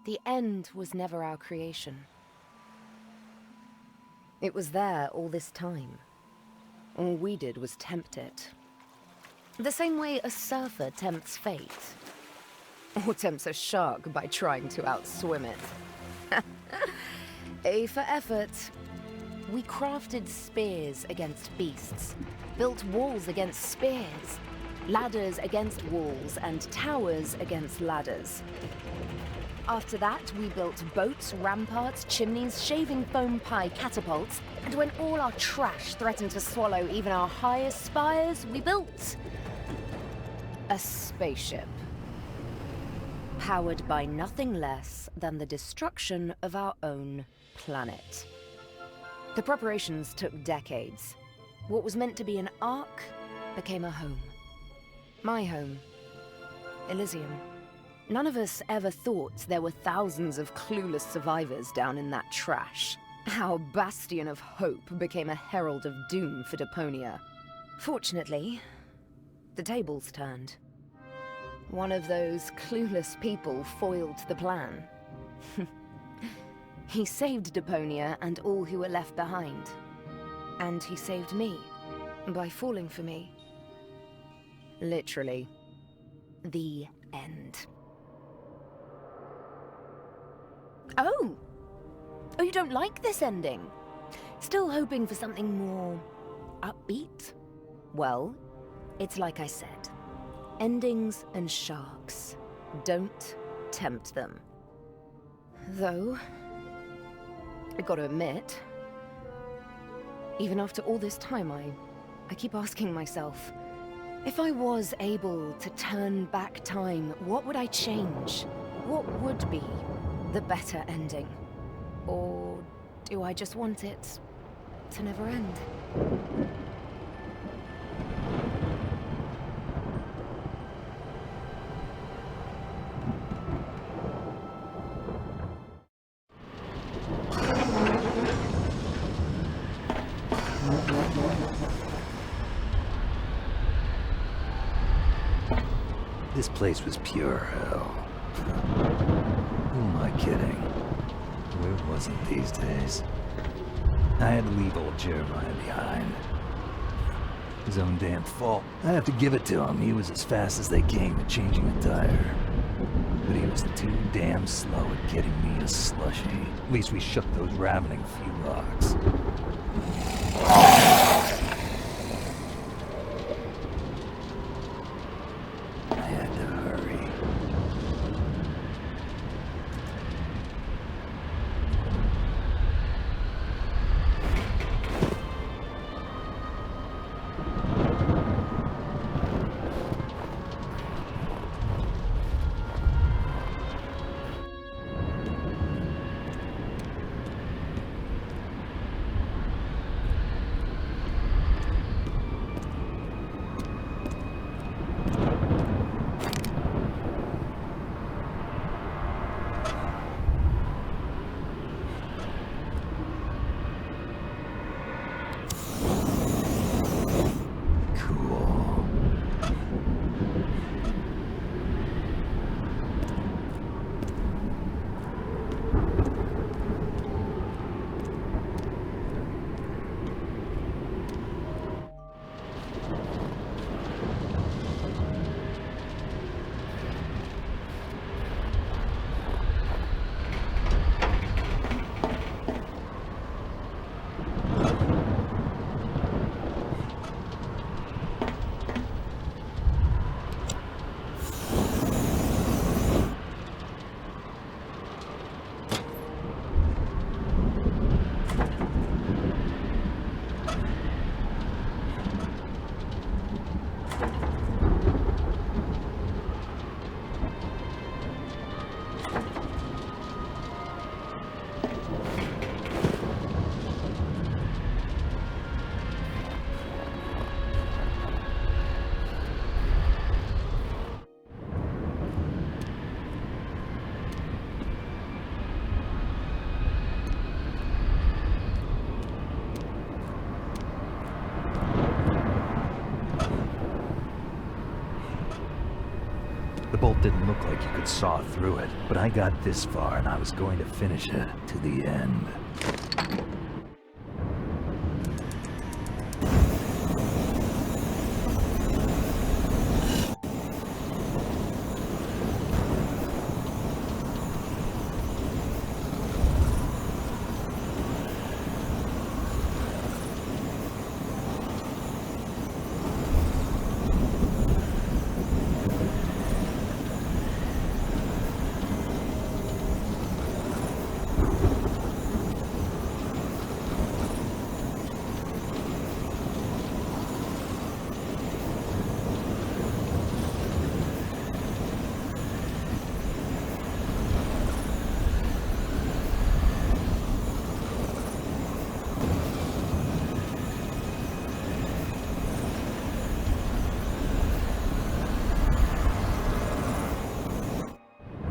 The end was never our creation. It was there all this time. All we did was tempt it. The same way a surfer tempts fate. Or tempts a shark by trying to outswim it. A for effort. We crafted spears against beasts, built walls against spears, ladders against walls, and towers against ladders. After that, we built boats, ramparts, chimneys, shaving foam pie catapults, and when all our trash threatened to swallow even our highest spires, we built a spaceship. Powered by nothing less than the destruction of our own planet. The preparations took decades. What was meant to be an ark became a home. My home. Elysium. None of us ever thought there were thousands of clueless survivors down in that trash. Our bastion of hope became a herald of doom for Deponia. Fortunately, the tables turned. One of those clueless people foiled the plan. He saved Deponia and all who were left behind. And he saved me by falling for me. Literally. The end. Oh! Oh, you don't like this ending? Still hoping for something more upbeat? Well, it's like I said. Endings and sharks. Don't tempt them. Though, I gotta admit, even after all this time, I keep asking myself, if I was able to turn back time, what would I change? What would be the better ending? Or do I just want it to never end? This place was pure hell. Who am I kidding? Where was it these days? I had to leave old Jeremiah behind. His own damn fault. I have to give it to him. He was as fast as they came at changing a tire. But he was too damn slow at getting me a slushie. At least we shook those ravening Fewlocks. Didn't look like you could saw through it, but I got this far and I was going to finish it to the end.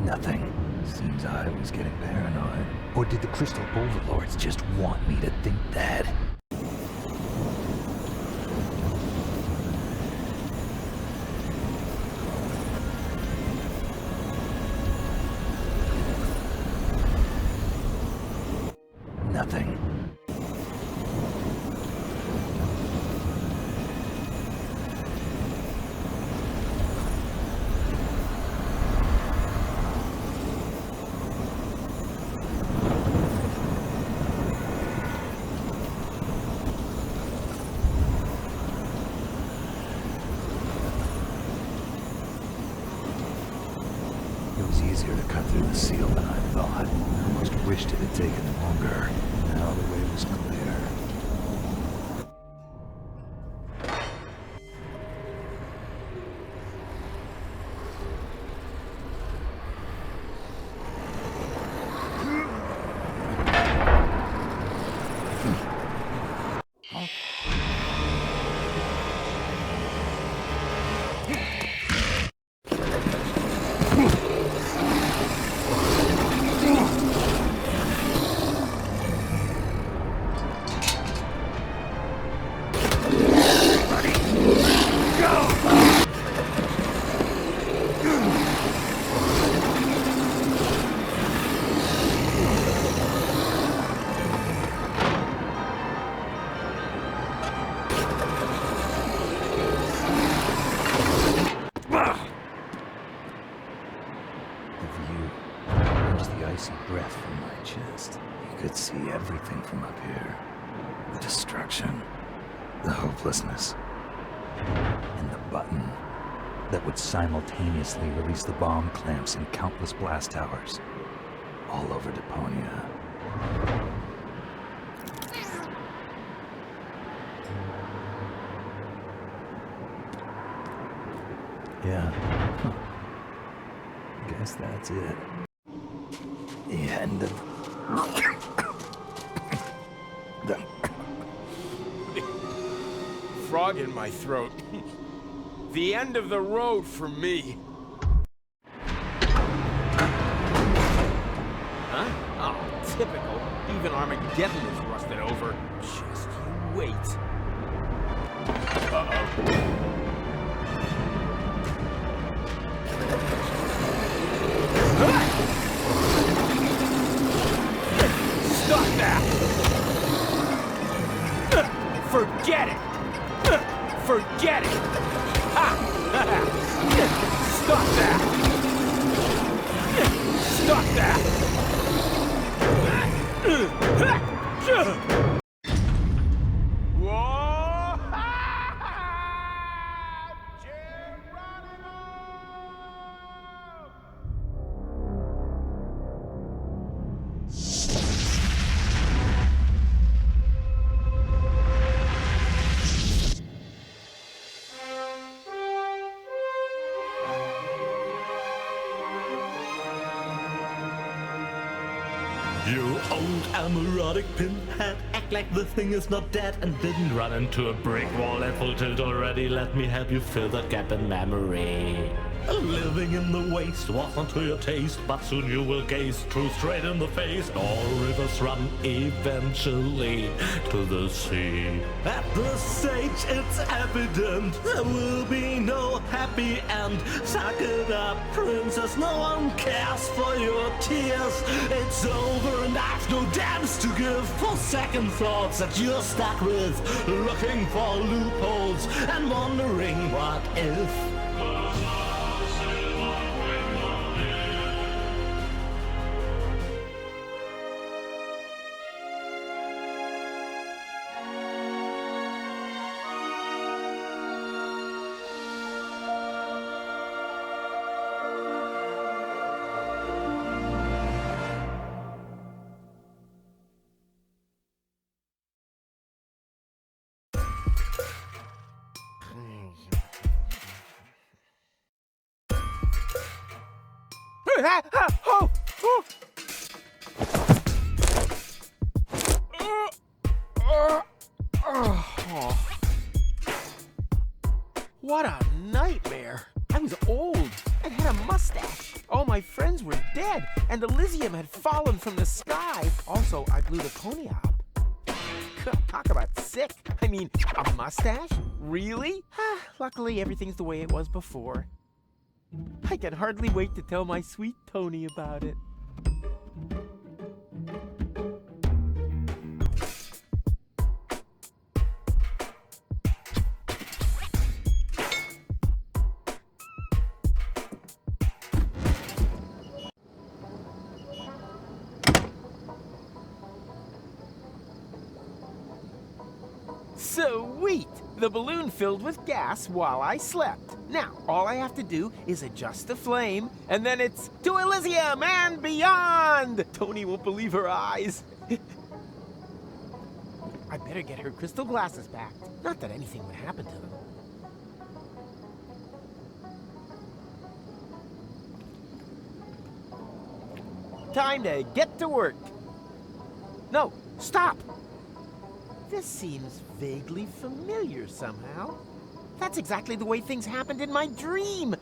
Nothing. Seems I was getting paranoid. Or did the crystal overlords just want me to think that? Nothing. Easier to cut through the seal than I thought. I almost wished it had taken longer. Now the way was clear. Breath from my chest. You could see everything from up here. The destruction, the hopelessness, and the button that would simultaneously release the bomb clamps in countless blast towers all over Deponia. Yeah. Guess that's it. The end of... the... Frog in my throat. The end of the road for me. Huh? Oh, typical. Even Armageddon is rusted over. Just you wait. Uh-oh. Stop that! Forget it! Forget it! Ha! Stop that! Stop that! You old amorotic pinhead, act like the thing is not dead and didn't run into a brick wall at full tilt already. Let me help you fill that gap in memory. Living in the waste wasn't to your taste, but soon you will gaze truth straight in the face. All rivers run eventually to the sea. At this stage it's evident there will be no happy end. Suck it up, princess, no one cares for your tears. It's over and I've no damns to give for second thoughts that you're stuck with, looking for loopholes and wondering what if. What a nightmare. I was old and had a mustache. All my friends were dead, and Elysium had fallen from the sky. Also, I blew Deponia up. God, talk about sick. I mean, a mustache? Really? Luckily, everything's the way it was before. I can hardly wait to tell my sweet Tony about it. Sweet! The balloon filled with gas while I slept. Now, all I have to do is adjust the flame, and then it's to Elysium and beyond! Tony won't believe her eyes. I better get her crystal glasses back. Not that anything would happen to them. Time to get to work. No, stop! This seems vaguely familiar somehow. That's exactly the way things happened in my dream.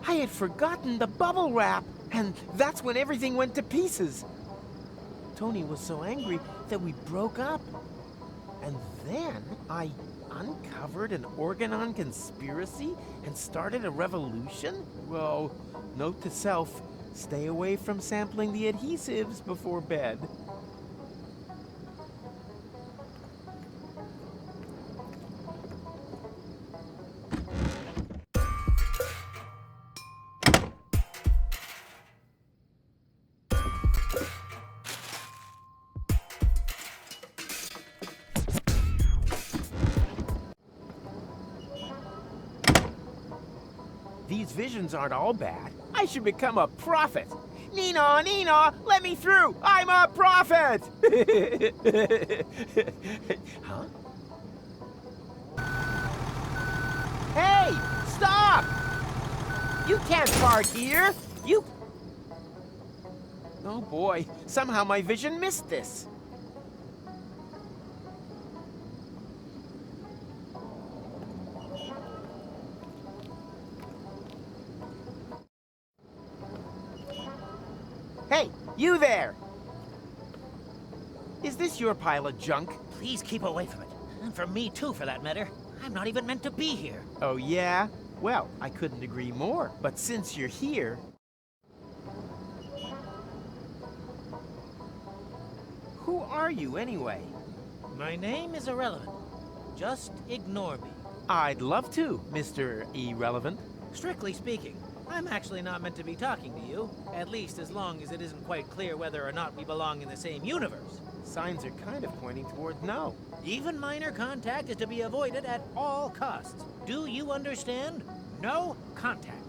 I had forgotten the bubble wrap, and that's when everything went to pieces. Tony was so angry that we broke up. And then I uncovered an Organon conspiracy and started a revolution? Well, note to self, stay away from sampling the adhesives before bed. These visions aren't all bad. I should become a prophet. Nina, Nina, let me through! I'm a prophet! Huh? Hey, stop! You can't park here! You... Oh boy, somehow my vision missed this. Hey, you there! Is this your pile of junk? Please keep away from it. And from me too, for that matter. I'm not even meant to be here. Oh yeah? Well, I couldn't agree more. But since you're here... Who are you anyway? My name is irrelevant. Just ignore me. I'd love to, Mr. Irrelevant. Strictly speaking, I'm actually not meant to be talking to you, at least as long as it isn't quite clear whether or not we belong in the same universe. Signs are kind of pointing toward no. Even minor contact is to be avoided at all costs. Do you understand? No contact.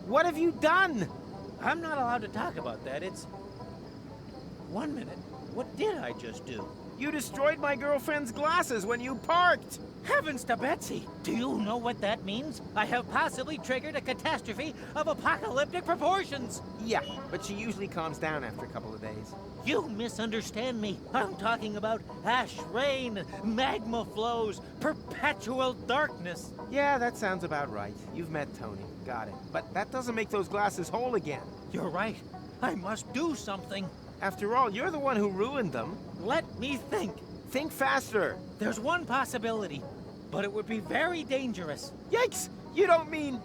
What have you done? I'm not allowed to talk about that. It's... 1 minute. What did I just do? You destroyed my girlfriend's glasses when you parked! Heavens to Betsy! Do you know what that means? I have possibly triggered a catastrophe of apocalyptic proportions! Yeah, but she usually calms down after a couple of days. You misunderstand me. I'm talking about ash rain, magma flows, perpetual darkness. Yeah, that sounds about right. You've met Tony. Got it. But that doesn't make those glasses whole again. You're right. I must do something. After all, you're the one who ruined them. Let me think. Think faster. There's one possibility, but it would be very dangerous. Yikes! You don't mean...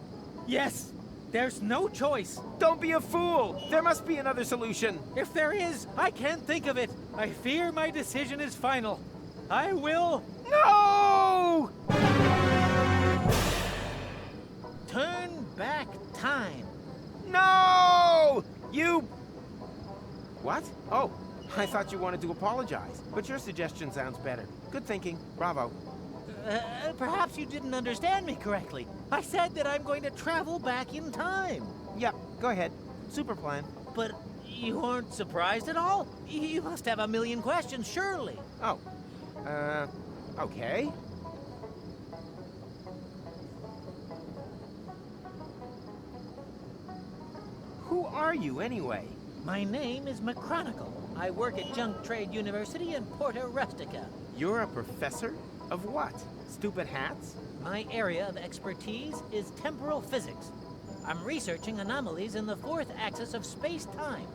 Yes, there's no choice. Don't be a fool! There must be another solution. If there is, I can't think of it. I fear my decision is final. I will... No! turn back time. No! You... What? Oh, I thought you wanted to apologize. But your suggestion sounds better. Good thinking. Bravo. Perhaps you didn't understand me correctly. I said that I'm going to travel back in time. Yep, go ahead. Super plan. But you aren't surprised at all? You must have a million questions, surely. Oh. Okay. Who are you, anyway? My name is McChronicle. I work at Junk Trade University in Porta Rustica. You're a professor? Of what? Stupid hats? My area of expertise is temporal physics. I'm researching anomalies in the fourth axis of space-time.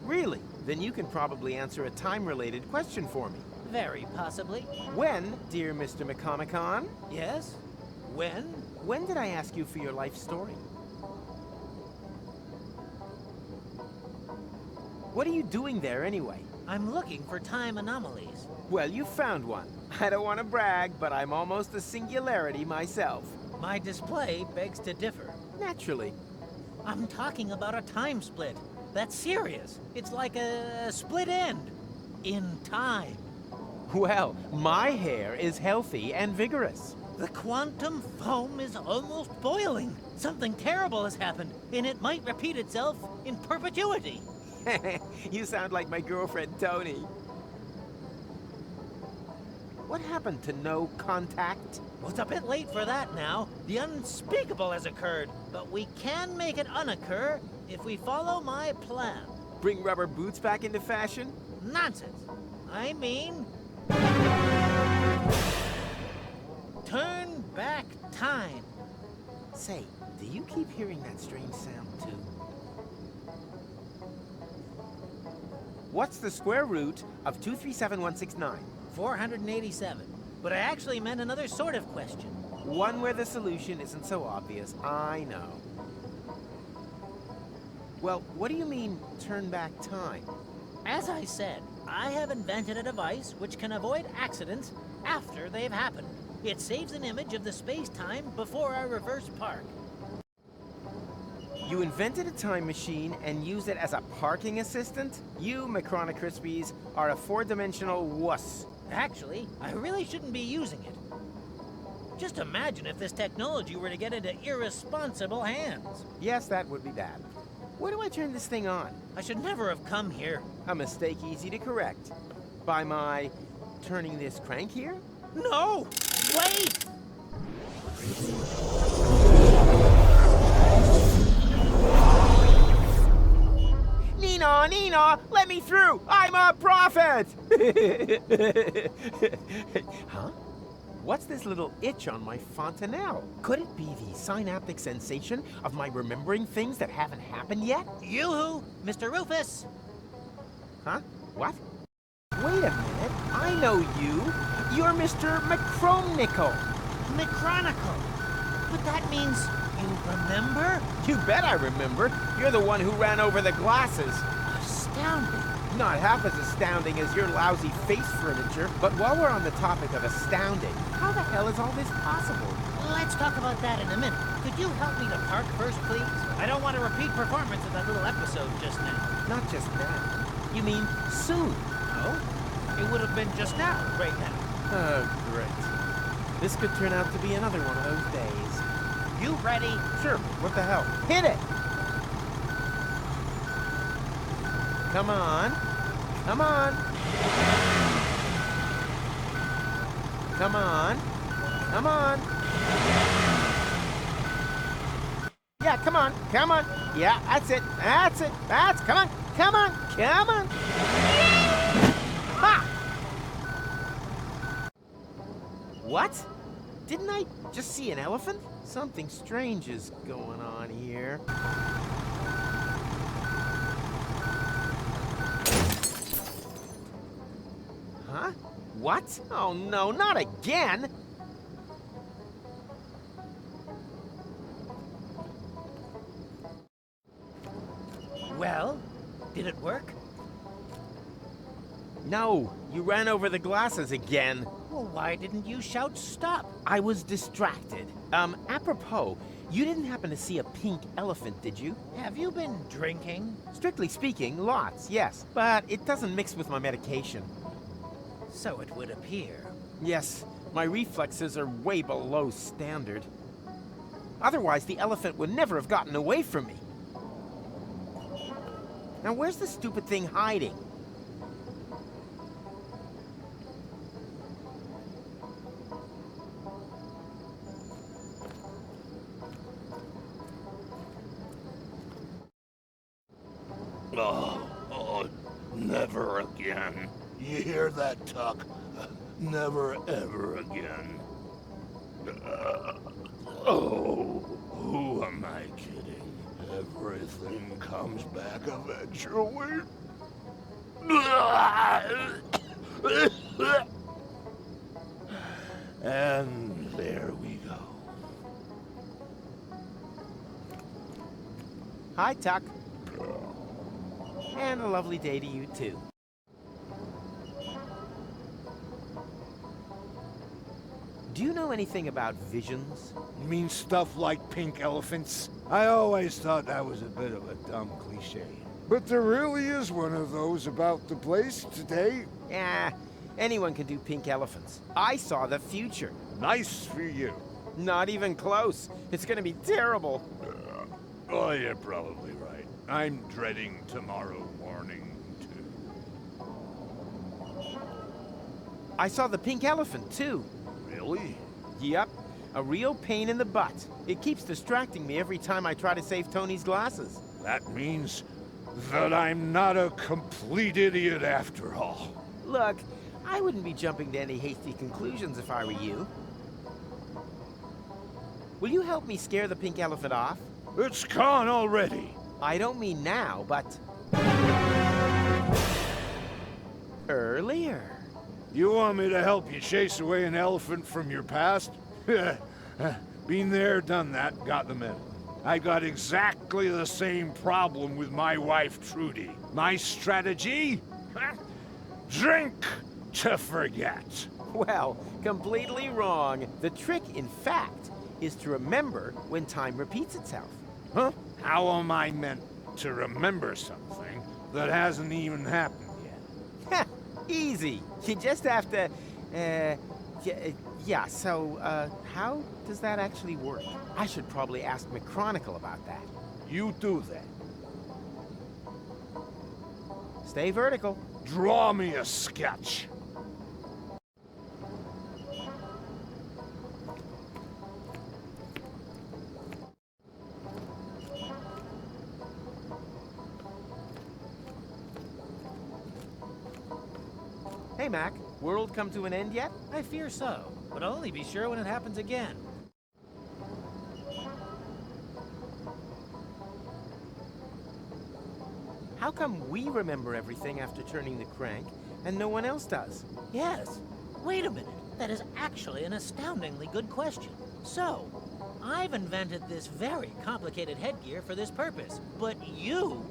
Really? Then you can probably answer a time-related question for me. Very possibly. When, dear Mr. McChronicle? Yes? When? When did I ask you for your life story? What are you doing there, anyway? I'm looking for time anomalies. Well, you found one. I don't want to brag, but I'm almost a singularity myself. My display begs to differ. Naturally. I'm talking about a time split. That's serious. It's like a split end. In time. Well, my hair is healthy and vigorous. The quantum foam is almost boiling. Something terrible has happened, and it might repeat itself in perpetuity. You sound like my girlfriend, Tony. What happened to no contact? Well, it's a bit late for that now. The unspeakable has occurred, but we can make it unoccur if we follow my plan. Bring rubber boots back into fashion? Nonsense. I mean... turn back time. Say, do you keep hearing that strange sound, too? What's the square root of 237169? 487. But I actually meant another sort of question. One where the solution isn't so obvious, I know. Well, what do you mean, turn back time? As I said, I have invented a device which can avoid accidents after they've happened. It saves an image of the space-time before I reverse park. You invented a time machine and used it as a parking assistant? You, McChronicle Crispies, are a four-dimensional wuss. Actually, I really shouldn't be using it. Just imagine if this technology were to get into irresponsible hands. Yes, that would be bad. Where do I turn this thing on? I should never have come here. A mistake easy to correct. By my turning this crank here? No! Wait! Nina, let me through! I'm a prophet! Huh? What's this little itch on my fontanelle? Could it be the synaptic sensation of my remembering things that haven't happened yet? Yoo-hoo! Mr. Rufus! Huh? What? Wait a minute, I know you! You're Mr. McChronicle! McChronicle! But that means you remember? You bet I remember! You're the one who ran over the glasses! Astounding! Not half as astounding as your lousy face furniture, but while we're on the topic of astounding, how the hell is all this possible? Let's talk about that in a minute. Could you help me to park first, please? I don't want a repeat performance of that little episode just now. Not just now. You mean soon? No? It would have been just now, right now. Oh, great. This could turn out to be another one of those days. You ready? Sure, what the hell? Hit it! Come on. Come on. Come on. Come on. Yeah, come on. Come on. Yeah, that's it. That's it. Come on. Come on. Come on. Ha! What? Didn't I just see an elephant? Something strange is going on here. Huh? What? Oh no, not again! Well, did it work? No, you ran over the glasses again. Well, why didn't you shout stop? I was distracted. Apropos, you didn't happen to see a pink elephant, did you? Have you been drinking? Strictly speaking, lots, yes. But it doesn't mix with my medication. So it would appear. Yes, my reflexes are way below standard. Otherwise, the elephant would never have gotten away from me. Now, where's the stupid thing hiding? Oh, never again. You hear that, Tuck? Never ever again. Who am I kidding? Everything comes back eventually. And there we go. Hi, Tuck. And a lovely day to you, too. Do you know anything about visions? You mean stuff like pink elephants? I always thought that was a bit of a dumb cliche. But there really is one of those about the place today. Yeah, anyone can do pink elephants. I saw the future. Nice for you. Not even close. It's gonna be terrible. Oh, you're probably right. I'm dreading tomorrow morning, too. I saw the pink elephant, too. Really? Yep, a real pain in the butt. It keeps distracting me every time I try to save Tony's glasses. That means that I'm not a complete idiot after all. Look, I wouldn't be jumping to any hasty conclusions if I were you. Will you help me scare the pink elephant off? It's gone already. I don't mean now, but... earlier. You want me to help you chase away an elephant from your past? Been there, done that, got the medal. I got exactly the same problem with my wife, Trudy. My strategy? Drink to forget. Well, completely wrong. The trick, in fact, is to remember when time repeats itself. Huh? How am I meant to remember something that hasn't even happened yet? Easy. You just have to, yeah, so, how does that actually work? I should probably ask McChronicle about that. You do that. Stay vertical. Draw me a sketch. Hey, Mac. World come to an end yet? I fear so, but I'll only be sure when it happens again. How come we remember everything after turning the crank, and no one else does? Yes. Wait a minute. That is actually an astoundingly good question. So, I've invented this very complicated headgear for this purpose, but you...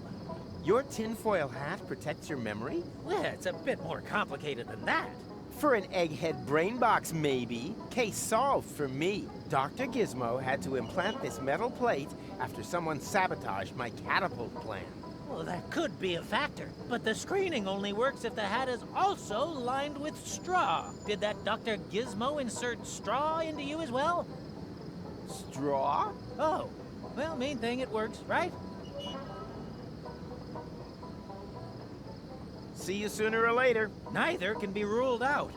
Your tinfoil hat protects your memory? Well, it's a bit more complicated than that. For an egghead brain box, maybe. Case solved for me. Dr. Gizmo had to implant this metal plate after someone sabotaged my catapult plan. Well, that could be a factor, but the screening only works if the hat is also lined with straw. Did that Dr. Gizmo insert straw into you as well? Straw? Oh, well, main thing, it works, right? See you sooner or later. Neither can be ruled out.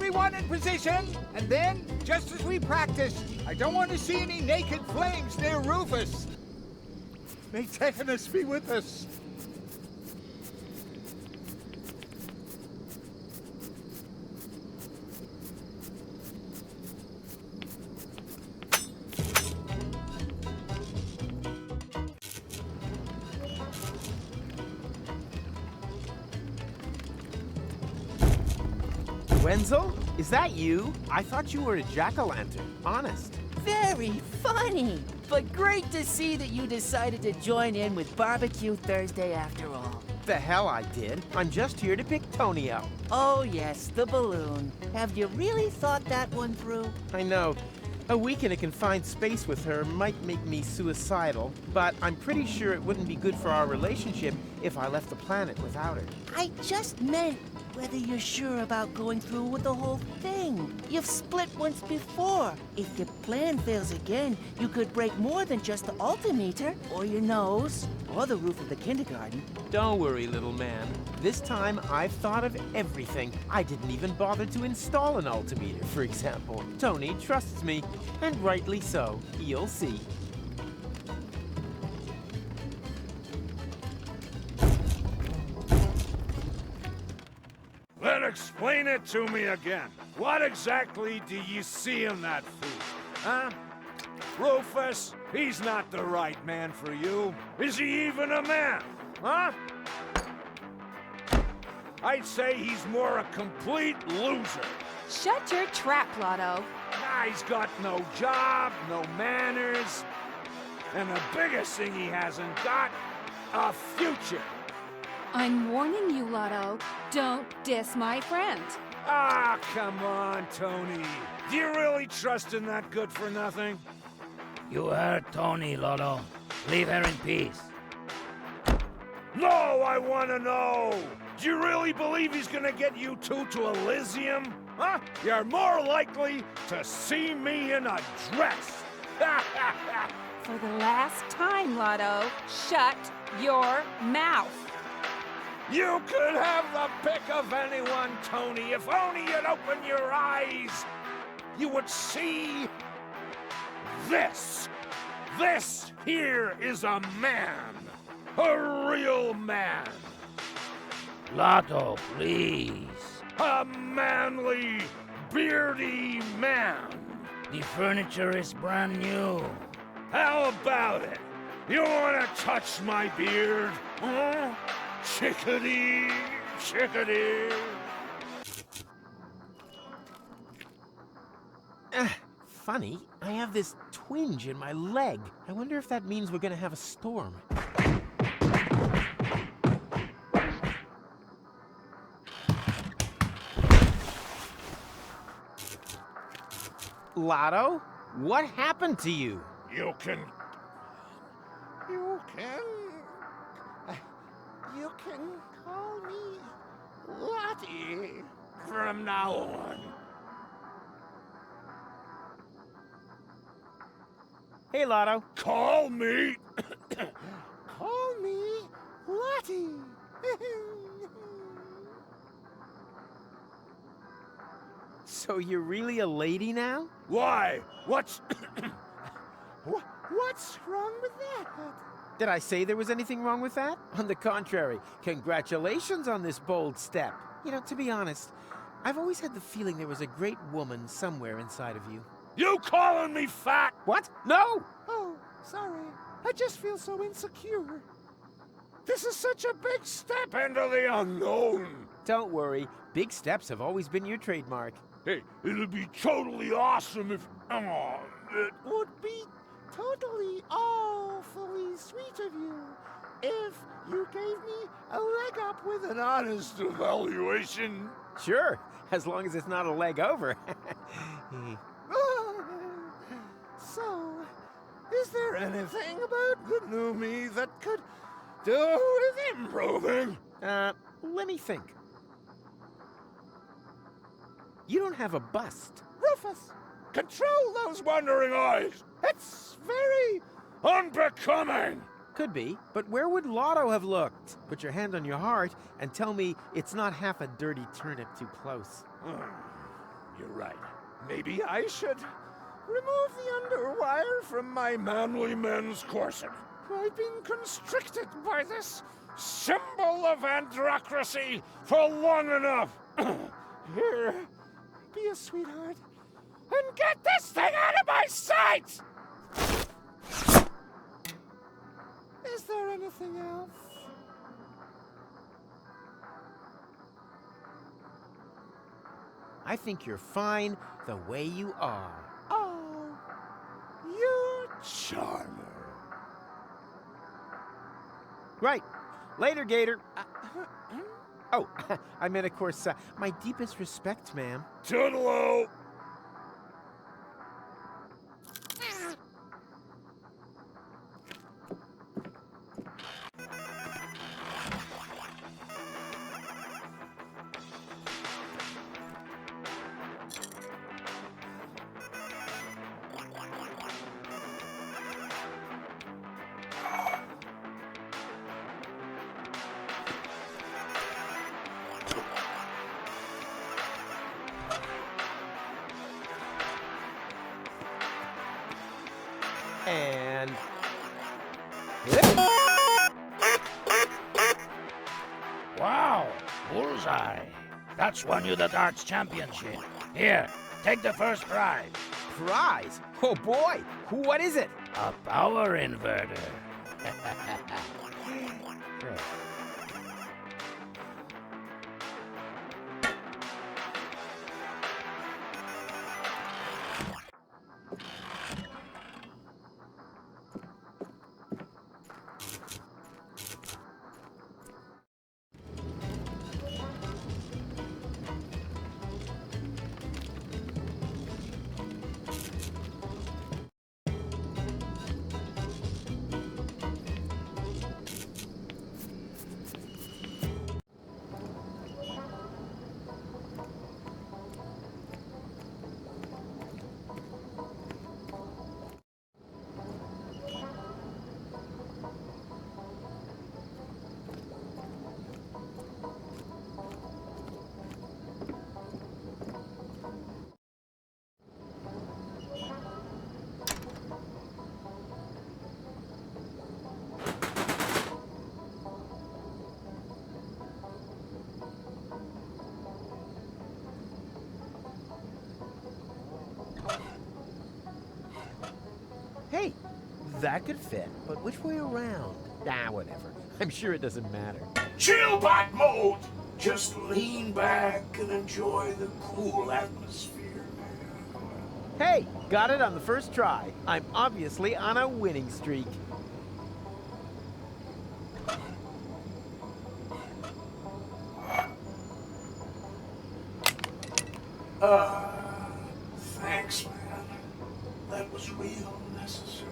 everyone in position, and then, just as we practiced, I don't want to see any naked flames near Rufus. May Tetanus be with us. Wenzel? Is that you? I thought you were a jack-o'-lantern. Honest. Very funny, but great to see that you decided to join in with Barbecue Thursday after all. The hell I did. I'm just here to pick Tony up. Oh yes, the balloon. Have you really thought that one through? I know. A week in a confined space with her might make me suicidal, but I'm pretty sure it wouldn't be good for our relationship if I left the planet without her. I just meant whether you're sure about going through with the whole thing. You've split once before. If your plan fails again, you could break more than just the altimeter, or your nose, or the roof of the kindergarten. Don't worry, little man. This time I've thought of everything. I didn't even bother to install an altimeter, for example. Tony trusts me, and rightly so. You'll see. Then explain it to me again. What exactly do you see in that food? Huh? Rufus, he's not the right man for you. Is he even a man? Huh? I'd say he's more a complete loser. Shut your trap, Lotto. He's got no job, no manners, and the biggest thing he hasn't got, a future. I'm warning you, Lotto. Don't diss my friend. Ah, come on, Tony. Do you really trust in that good-for-nothing? You heard Tony, Lotto. Leave her in peace. No, I want to know. Do you really believe he's gonna get you two to Elysium? Huh? You're more likely to see me in a dress. For the last time, Lotto, shut your mouth. You could have the pick of anyone, Tony. If only you'd open your eyes, you would see this. This here is a man. A real man. Lotto, please. A manly, beardy man. The furniture is brand new. How about it? You wanna touch my beard? Huh? Chickadee, chickadee. Funny, I have this twinge in my leg. I wonder if that means we're gonna have a storm. Lotto, what happened to you? You can call me Lotti from now on. Hey, Lotto. Call me Lotti. So you're really a lady now? Why? What's What's wrong with that? Did I say there was anything wrong with that? On the contrary, congratulations on this bold step. You know, to be honest, I've always had the feeling there was a great woman somewhere inside of you. you calling me fat? What? No! Oh, sorry. I just feel so insecure. This is such a big step into the unknown. Don't worry, big steps have always been your trademark. Hey, it'd be totally awesome if... Oh, it would be totally awfully sweet of you if you gave me a leg up with an honest evaluation. Sure, as long as it's not a leg over. So, is there anything about the new me that could do with improving? Let me think. You don't have a bust. Rufus, control those wandering eyes. It's very unbecoming. Could be, but where would Lotto have looked? Put your hand on your heart and tell me it's not half a dirty turnip too close. You're right. Maybe I should remove the underwire from my manly men's corset. I've been constricted by this symbol of androcracy for long enough. Here, be a sweetheart and get this thing out of my sight! Is there anything else? I think you're fine the way you are. Oh, you charmer. Right. Later, Gator. Oh, I meant, of course, my deepest respect, ma'am. Toodaloo! And... Wow, bullseye. That's won you the darts championship. Here, take the first prize. Prize? Oh boy! What is it? A power inverter. Hey, that could fit, but which way around? Ah, whatever. I'm sure it doesn't matter. Chillbot Mode! Just lean back and enjoy the cool atmosphere. Hey, got it on the first try. I'm obviously on a winning streak. Thanks, man. That was real necessary.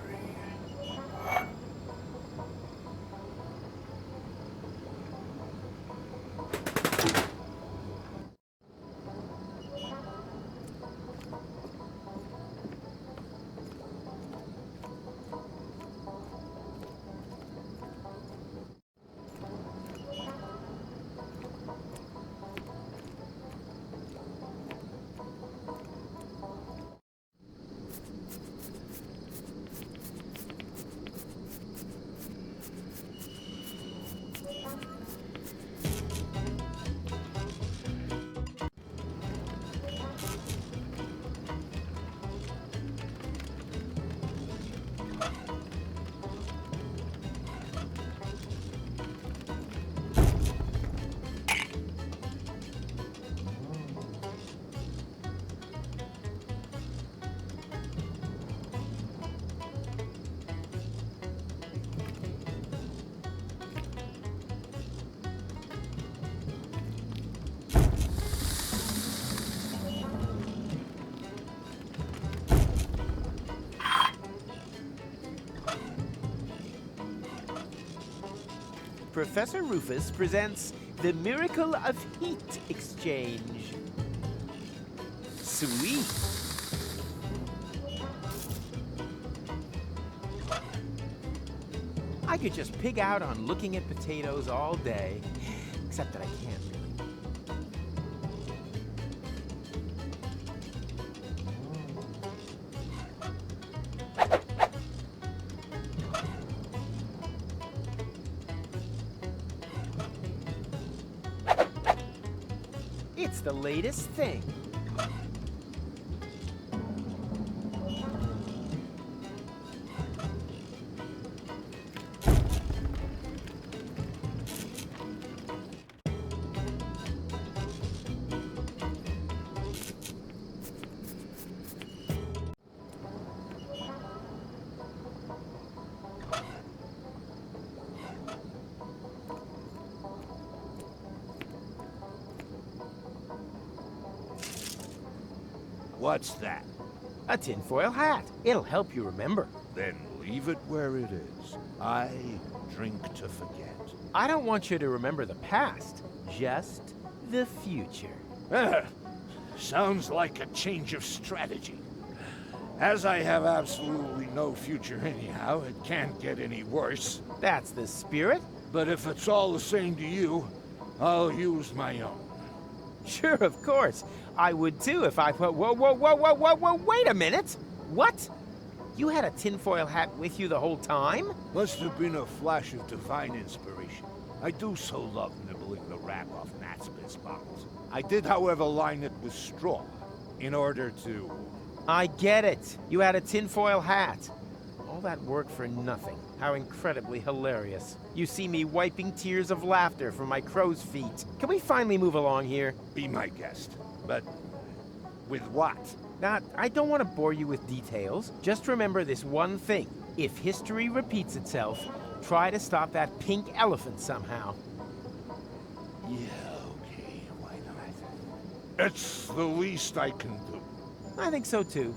Professor Rufus presents the Miracle of Heat Exchange. Sweet. I could just pig out on looking at potatoes all day, except that I can't really. latest thing. What's that? A tinfoil hat. It'll help you remember. Then leave it where it is. I drink to forget. I don't want you to remember the past, just the future. Sounds like a change of strategy. As I have absolutely no future anyhow, it can't get any worse. That's the spirit. But if it's all the same to you, I'll use my own. Sure, of course. I would too if I... Whoa, wait a minute! What? You had a tinfoil hat with you the whole time? Must have been a flash of divine inspiration. I do so love nibbling the wrap off Natspit's bottles. I did, however, line it with straw, in order to... I get it. You had a tinfoil hat. All that work for nothing. How incredibly hilarious. You see me wiping tears of laughter from my crow's feet. Can we finally move along here? Be my guest. But with what? Now, I don't want to bore you with details. Just remember this one thing. If history repeats itself, try to stop that pink elephant somehow. Yeah, okay, why not? It's the least I can do. I think so too.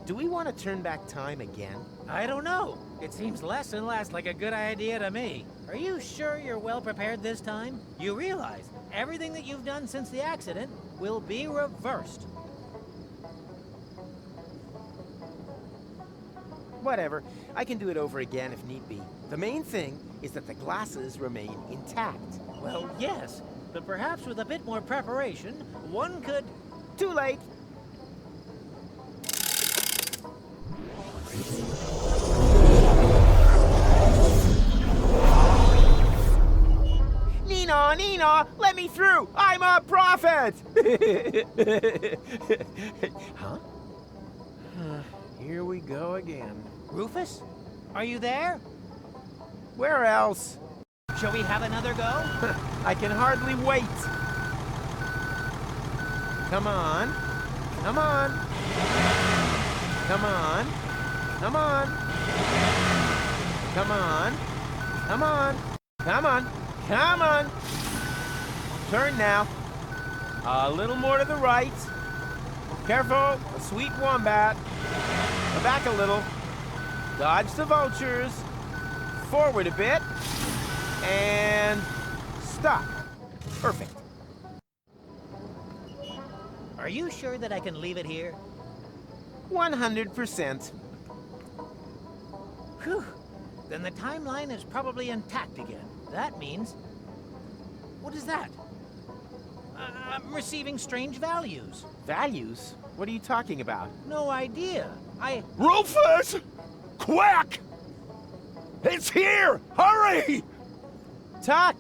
Do we want to turn back time again? I don't know. It seems less and less like a good idea to me. Are you sure you're well prepared this time? You realize everything that you've done since the accident will be reversed. Whatever. I can do it over again if need be. The main thing is that the glasses remain intact. Well, yes, but perhaps with a bit more preparation, one could... Too late! Nina, let me through! I'm a prophet! Huh? Here we go again. Rufus? Are you there? Where else? Shall we have another go? I can hardly wait. Come on. Come on. Come on. Come on. Come on. Come on. Come on. Come on. Turn now. A little more to the right. Careful, a sweet wombat. Back a little. Dodge the vultures. Forward a bit. And stop. Perfect. Are you sure that I can leave it here? 100%. Whew. Then the timeline is probably intact again. That means... What is that? I'm receiving strange values. Values? What are you talking about? No idea. Rufus! Quick! It's here! Hurry! Tuck!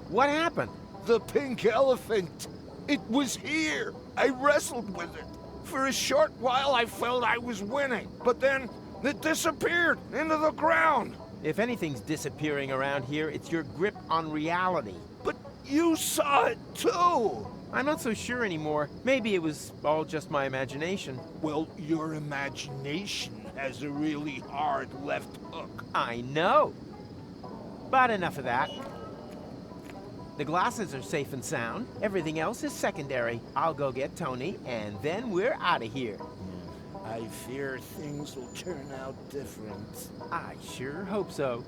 What happened? The pink elephant. It was here. I wrestled with it. For a short while, I felt I was winning. But then, it disappeared into the ground. If anything's disappearing around here, it's your grip on reality. But you saw it, too. I'm not so sure anymore. Maybe it was all just my imagination. Well, your imagination has a really hard left hook. I know. But enough of that. The glasses are safe and sound. Everything else is secondary. I'll go get Tony, and then we're out of here. I fear things will turn out different. I sure hope so.